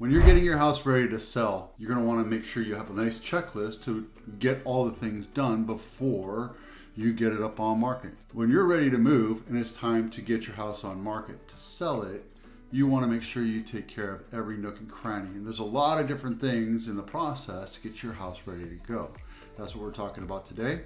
When you're getting your house ready to sell, you're going to want to make sure you have a nice checklist to get all the things done before you get it up on market. When you're ready to move and it's time to get your house on market to sell it, you want to make sure you take care of every nook and cranny. And there's a lot of different things in the process to get your house ready to go. That's what we're talking about today.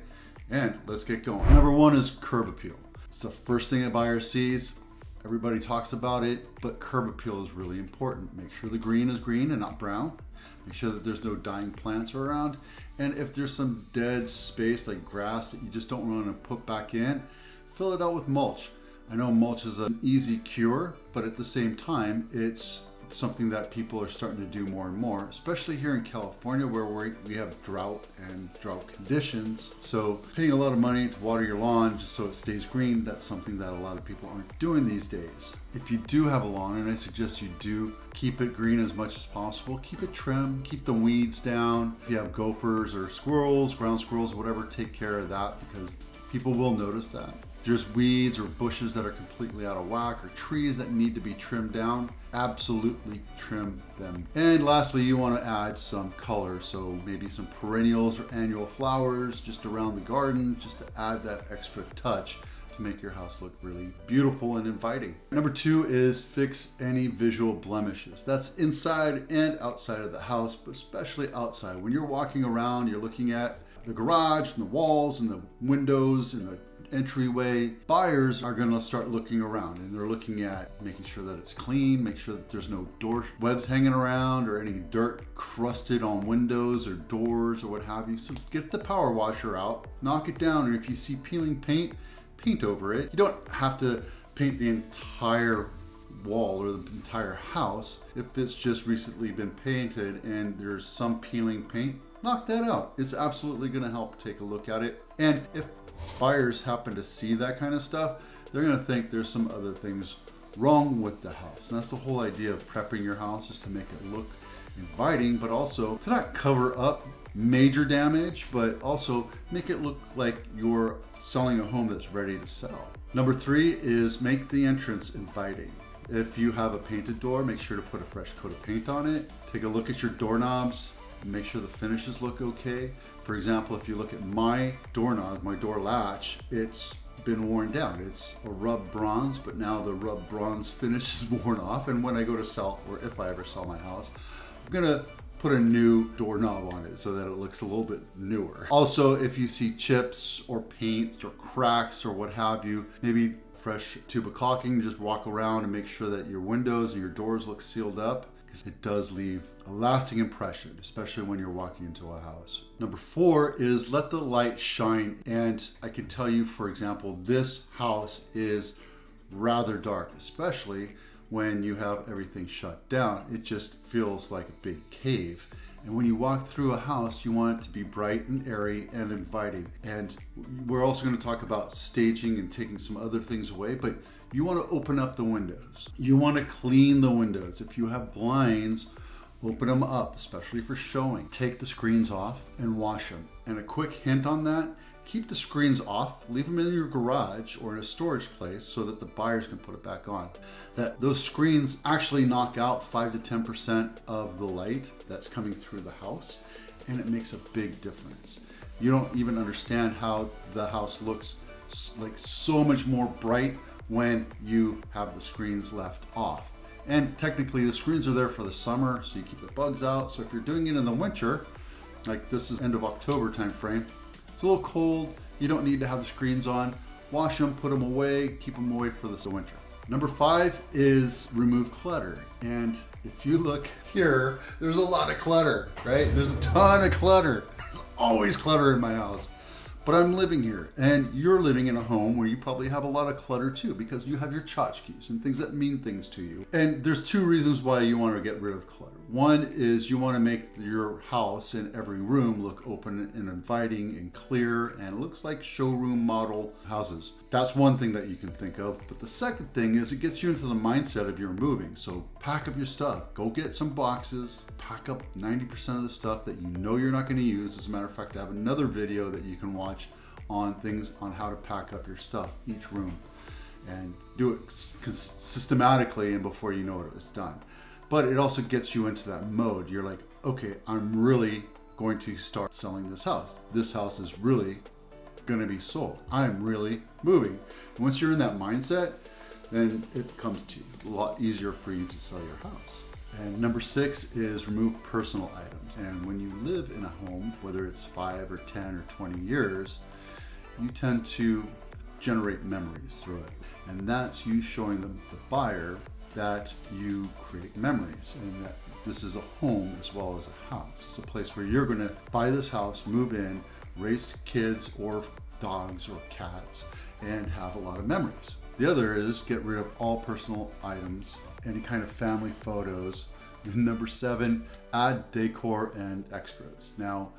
And let's get going. Number one is curb appeal. It's the first thing a buyer sees. Everybody talks about it, but curb appeal is really important. Make sure the green is green and not brown. Make sure that there's no dying plants around. And if there's some dead space like grass that you just don't want to put back in, fill it out with mulch. I know mulch is an easy cure, but at the same time, it's something that people are starting to do more and more, especially here in California where we have drought and drought conditions. So paying a lot of money to water your lawn just so it stays green, that's something that a lot of people aren't doing these days. If you do have a lawn, and I suggest you do, keep it green as much as possible. Keep it trimmed, keep the weeds down. If you have gophers or squirrels, ground squirrels, whatever, take care of that because people will notice that. If there's weeds or bushes that are completely out of whack or trees that need to be trimmed down, absolutely trim them. And lastly, you want to add some color. So maybe some perennials or annual flowers just around the garden, just to add that extra touch to make your house look really beautiful and inviting. Number two is fix any visual blemishes. That's inside and outside of the house, but especially outside. When you're walking around, you're looking at the garage and the walls and the windows and the entryway. Buyers are going to start looking around and they're looking at making sure that it's clean, make sure that there's no door webs hanging around or any dirt crusted on windows or doors or what have you. So get the power washer out, knock it down, and if you see peeling paint, paint over it. You don't have to paint the entire wall or the entire house. If it's just recently been painted and there's some peeling paint, knock that out. It's absolutely going to help. Take a look at it. And if buyers happen to see that kind of stuff, they're going to think there's some other things wrong with the house. And that's the whole idea of prepping your house, is to make it look inviting, but also to not cover up major damage, but also make it look like you're selling a home that's ready to sell. Number three is make the entrance inviting. If you have a painted door, make sure to put a fresh coat of paint on it. Take a look at your doorknobs and make sure the finishes look okay. For example, if you look at my doorknob, my door latch, it's been worn down. It's a rubbed bronze, but now the rubbed bronze finish is worn off. And when I go to sell, or if I ever sell my house, I'm gonna put a new doorknob on it so that it looks a little bit newer. Also, if you see chips or paint or cracks or what have you, maybe fresh tube of caulking, just walk around and make sure that your windows and your doors look sealed up, because it does leave a lasting impression, especially when you're walking into a house. Number four is let the light shine. And I can tell you, for example, this house is rather dark, especially when you have everything shut down. It just feels like a big cave. And when you walk through a house, you want it to be bright and airy and inviting. And we're also going to talk about staging and taking some other things away, but you want to open up the windows. You want to clean the windows. If you have blinds, open them up, especially for showing. Take the screens off and wash them. And a quick hint on that, keep the screens off, leave them in your garage or in a storage place so that the buyers can put it back on. Those screens actually knock out 5 to 10% of the light that's coming through the house, and it makes a big difference. You don't even understand how the house looks like so much more bright when you have the screens left off. And technically the screens are there for the summer, so you keep the bugs out. So if you're doing it in the winter, like this is end of October time frame, it's a little cold, you don't need to have the screens on. Wash them, put them away, keep them away for the winter. Number five is remove clutter. And if you look here, there's a lot of clutter, right? There's a ton of clutter. There's always clutter in my house. But I'm living here, and you're living in a home where you probably have a lot of clutter too, because you have your tchotchkes and things that mean things to you. And there's two reasons why you want to get rid of clutter. One is you want to make your house and every room look open and inviting and clear, and it looks like showroom model houses. That's one thing that you can think of. But the second thing is it gets you into the mindset of you're moving. So pack up your stuff, go get some boxes, pack up 90% of the stuff that you know you're not going to use. As a matter of fact, I have another video that you can watch on things on how to pack up your stuff, each room, and do it systematically and before you know it, it's done. but it also gets you into that mode. You're like, okay, I'm really going to start selling this house. This house is really going to be sold. I'm really moving. And once you're in that mindset, then it comes to you a lot easier for you to sell your house. And number 6 is remove personal items. And when you live in a home, whether it's 5 or 10 or 20 years, you tend to generate memories through it. And that's you showing the buyer that you create memories and that this is a home as well as a house. It's a place where you're going to buy this house, move in, raise kids or dogs or cats, and have a lot of memories. The other is get rid of all personal items, any kind of family photos. And number 7, add decor and extras. Now,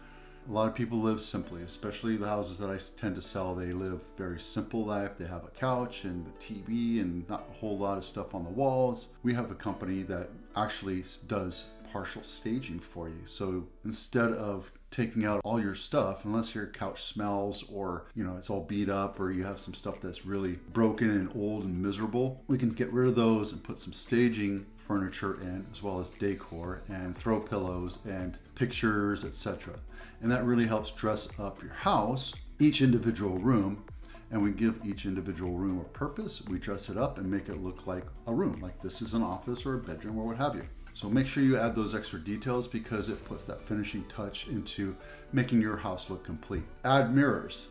a lot of people live simply, especially the houses that I tend to sell. They live very simple life. They have a couch and a TV and not a whole lot of stuff on the walls. We have a company that actually does partial staging for you. So instead of taking out all your stuff, unless your couch smells or it's all beat up or you have some stuff that's really broken and old and miserable, we can get rid of those and put some staging furniture in, as well as decor and throw pillows and pictures, etc. And that really helps dress up your house, each individual room, and we give each individual room a purpose. We dress it up and make it look like a room, like this is an office or a bedroom or what have you. So make sure you add those extra details because it puts that finishing touch into making your house look complete. Add mirrors.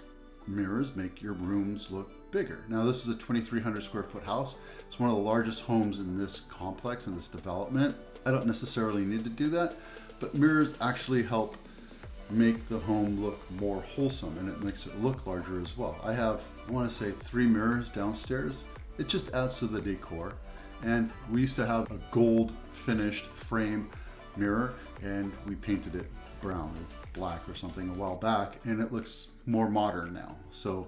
Mirrors make your rooms look bigger. Now this is a 2,300 square foot house. It's one of the largest homes in this complex, in this development. I don't necessarily need to do that, but mirrors actually help make the home look more wholesome, and it makes it look larger as well. I want to say 3 mirrors downstairs. It just adds to the decor. And we used to have a gold finished frame mirror and we painted it brown or black or something a while back, and it looks more modern now. So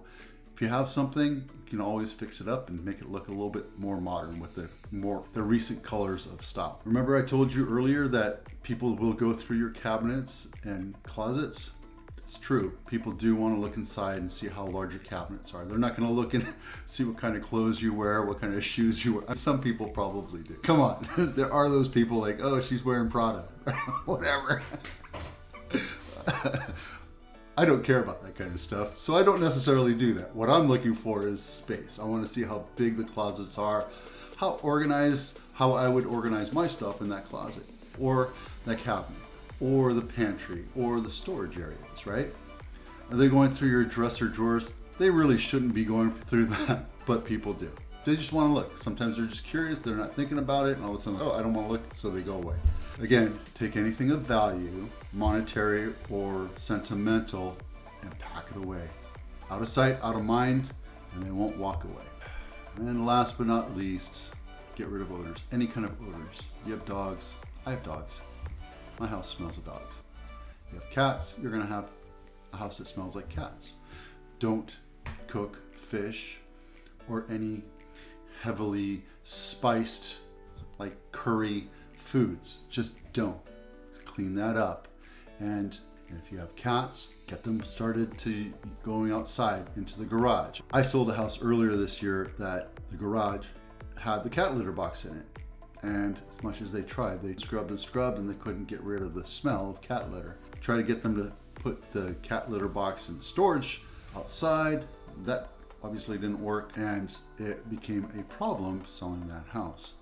if you have something, you can always fix it up and make it look a little bit more modern with the recent colors of style. Remember I told you earlier that people will go through your cabinets and closets? It's true. People do want to look inside and see how large your cabinets are. They're not going to look and see what kind of clothes you wear, what kind of shoes you wear. Some people probably do. Come on. There are those people like, oh, she's wearing Prada. Whatever. I don't care about that kind of stuff. So I don't necessarily do that. What I'm looking for is space. I want to see how big the closets are, how I would organize my stuff in that closet or that cabinet, or the pantry, or the storage areas, right? Are they going through your dresser drawers? They really shouldn't be going through that, but people do. They just want to look. Sometimes they're just curious, they're not thinking about it, and all of a sudden, oh, I don't want to look, so they go away. Again, take anything of value, monetary or sentimental, and pack it away. Out of sight, out of mind, and they won't walk away. And last but not least, get rid of odors. Any kind of odors. You have dogs, I have dogs. My house smells of dogs. You have cats, you're gonna have a house that smells like cats. Don't cook fish or any heavily spiced, like curry foods. Just don't. Clean that up. And if you have cats, get them started to going outside into the garage. I sold a house earlier this year that the garage had the cat litter box in it. And as much as they tried, they scrubbed and they couldn't get rid of the smell of cat litter. Try to get them to put the cat litter box in storage outside. That obviously didn't work, and it became a problem selling that house.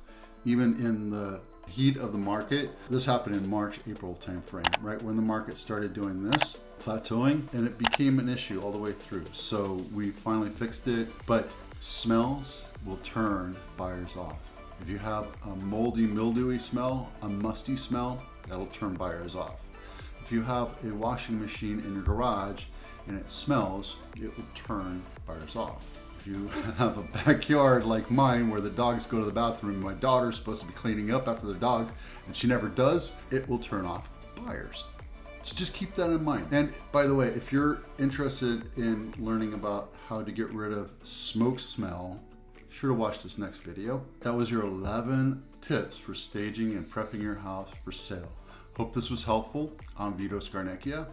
Even in the heat of the market, this happened in March, April timeframe, right when the market started doing this, plateauing, and it became an issue all the way through. So we finally fixed it, but smells will turn buyers off. If you have a moldy, mildewy smell, a musty smell, that'll turn buyers off. If you have a washing machine in your garage and it smells, it will turn buyers off. If you have a backyard like mine where the dogs go to the bathroom and my daughter's supposed to be cleaning up after the dogs and she never does, it will turn off buyers. So just keep that in mind. And by the way, if you're interested in learning about how to get rid of smoke smell, sure to watch this next video. That was your 11 tips for staging and prepping your house for sale. Hope this was helpful. I'm Vito Scarnecchia.